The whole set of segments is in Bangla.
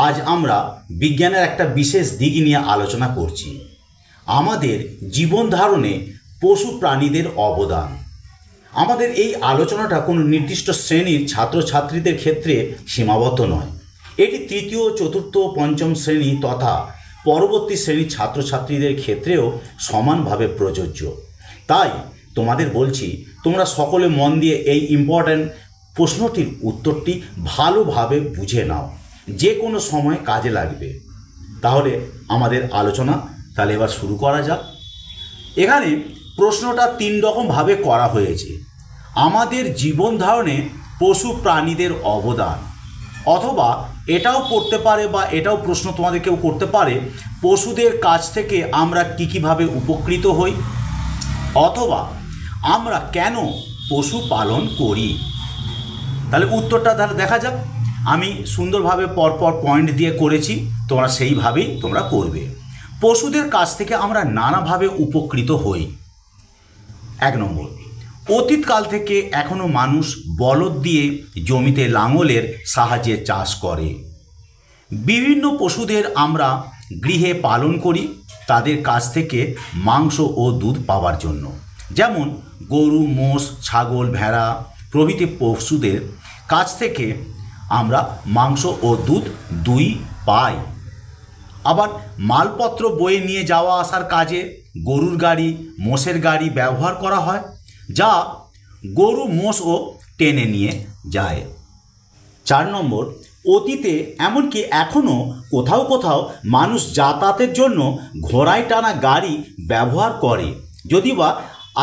আজ আমরা বিজ্ঞানের একটা বিশেষ দিক নিয়ে আলোচনা করছি। আমাদের জীবন ধারণে পশু প্রাণীদের অবদান। আমাদের এই আলোচনাটা কোনো নির্দিষ্ট শ্রেণীর ছাত্রছাত্রীদের ক্ষেত্রে সীমাবদ্ধ নয়। এটি তৃতীয়, চতুর্থ, পঞ্চম শ্রেণী তথা পরবর্তী শ্রেণীর ছাত্রছাত্রীদের ক্ষেত্রেও সমানভাবে প্রযোজ্য। তাই তোমাদের বলছি, তোমরা সকলে মন দিয়ে এই ইম্পর্ট্যান্ট প্রশ্নটির উত্তরটি ভালোভাবে বুঝে নাও, যে কোনো সময় কাজে লাগবে। তাহলে আমাদের আলোচনা তাহলে এবার শুরু করা যাক। এখানে প্রশ্নটা 3 রকমভাবে করা হয়েছে। আমাদের জীবন ধারণে পশু প্রাণীদের অবদান, অথবা এটাও করতে পারে বা এটাও প্রশ্ন তোমাদের কেউ করতে পারে, পশুদের কাছ থেকে আমরা কীভাবে উপকৃত হই, অথবা আমরা কেন পশু পালন করি। তাহলে উত্তরটা তাহলে দেখা যাক। আমি সুন্দরভাবে পরপর পয়েন্ট দিয়ে করেছি, তোমরা সেইভাবেই তোমরা করবে। পশুদের কাছ থেকে আমরা নানাভাবে উপকৃত হই। 1 নম্বর, অতীতকাল থেকে এখনও মানুষ বলদ দিয়ে জমিতে লাঙলের সাহায্যে চাষ করে। বিভিন্ন পশুদের আমরা গৃহে পালন করি তাদের কাছ থেকে মাংস ও দুধ পাওয়ার জন্য। যেমন গরু, মোষ, ছাগল, ভেড়া প্রভৃতি পশুদের কাছ থেকে আমরা মাংস ও দুধ দুই পাই। আবার মালপত্র বয়ে নিয়ে যাওয়া আসার কাজে গরুর গাড়ি, মোষের গাড়ি ব্যবহার করা হয়, যা গরু, মোষও টেনে নিয়ে যায়। 4 নম্বর, অতীতে এমনকি এখনও কোথাও কোথাও মানুষ যাতায়াতের জন্য ঘোড়ায় টানা গাড়ি ব্যবহার করে, যদিও বা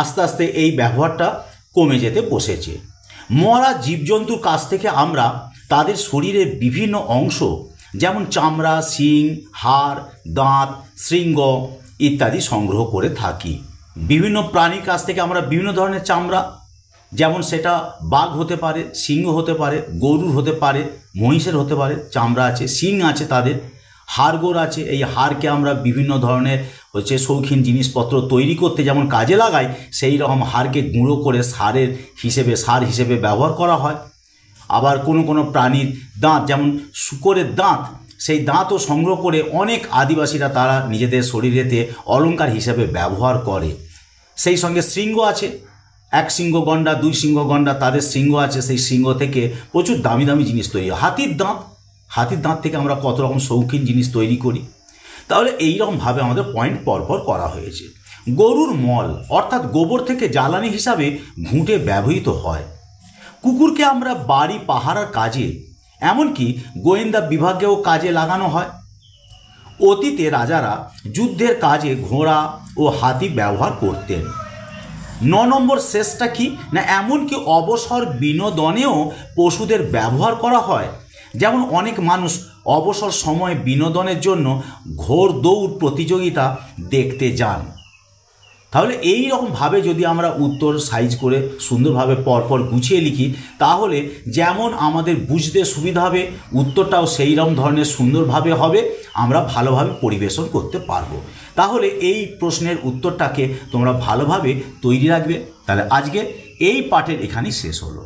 আস্তে আস্তে এই ব্যবহারটা কমে যেতে বসেছে। মরা জীবজন্তুর কাছ থেকে আমরা তাদের শরীরের বিভিন্ন অংশ যেমন চামড়া, শিং, হাড়, দাঁত, শৃঙ্গ ইত্যাদি সংগ্রহ করে থাকি। বিভিন্ন প্রাণীর কাছ থেকে আমরা বিভিন্ন ধরনের চামড়া, যেমন সেটা বাঘ হতে পারে, সিংহ হতে পারে, গরুর হতে পারে, মহিষের হতে পারে, চামড়া আছে, শিং আছে, তাদের হাড়গোড় আছে। এই হাড়কে আমরা বিভিন্ন ধরনের শৌখিন জিনিসপত্র তৈরি করতে যেমন কাজে লাগাই, সেই রকম হাড়কে গুঁড়ো করে সার হিসেবে ব্যবহার করা হয়। আবার কোনো কোনো প্রাণীর দাঁত, যেমন শূকরের দাঁত, সেই দাঁতও সংগ্রহ করে অনেক আদিবাসীরা তারা নিজেদের শরীরেতে অলংকার হিসেবে ব্যবহার করে। সেই সঙ্গে শৃঙ্গ আছে, 1 সিংহ গন্ডা, 2 সিংহ গন্ডা, তাদের সিংহ আছে, সেই সিংহ থেকে প্রচুর দামি দামি জিনিস তৈরি হয়। হাতির দাঁত থেকে আমরা কত রকম শৌখিন জিনিস তৈরি করি। তাহলে এইরকমভাবে আমাদের পয়েন্ট পরপর করা হয়েছে। গরুর মল অর্থাৎ গোবর থেকে জ্বালানি হিসাবে ঘুঁটে ব্যবহৃত হয়। কুকুরকে আমরা বাড়ি পাহারার কাজে, এমনকি গোয়েন্দা বিভাগেও কাজে লাগানো হয়। অতীতে রাজারা যুদ্ধের কাজে ঘোড়া ও হাতি ব্যবহার করতেন। 9 নম্বর শেষটা কি না, এমনকি অবসর বিনোদনেও পশুদের ব্যবহার করা হয়। যেমন অনেক মানুষ অবসর সময়ে বিনোদনের জন্য ঘোড় দৌড় প্রতিযোগিতা দেখতে যান। তাহলে এই রকমভাবে যদি আমরা উত্তর সাইজ করে সুন্দরভাবে পরপর গুছিয়ে লিখি, তাহলে যেমন আমাদের বুঝতে সুবিধা হবে, উত্তরটাও সেই রকম ধরনের সুন্দরভাবে হবে, আমরা ভালোভাবে পরিবেশন করতে পারবো। তাহলে এই প্রশ্নের উত্তরটাকে তোমরা ভালোভাবে তৈরি রাখবে। তাহলে আজকে এই পাঠের এখানেই শেষ হলো।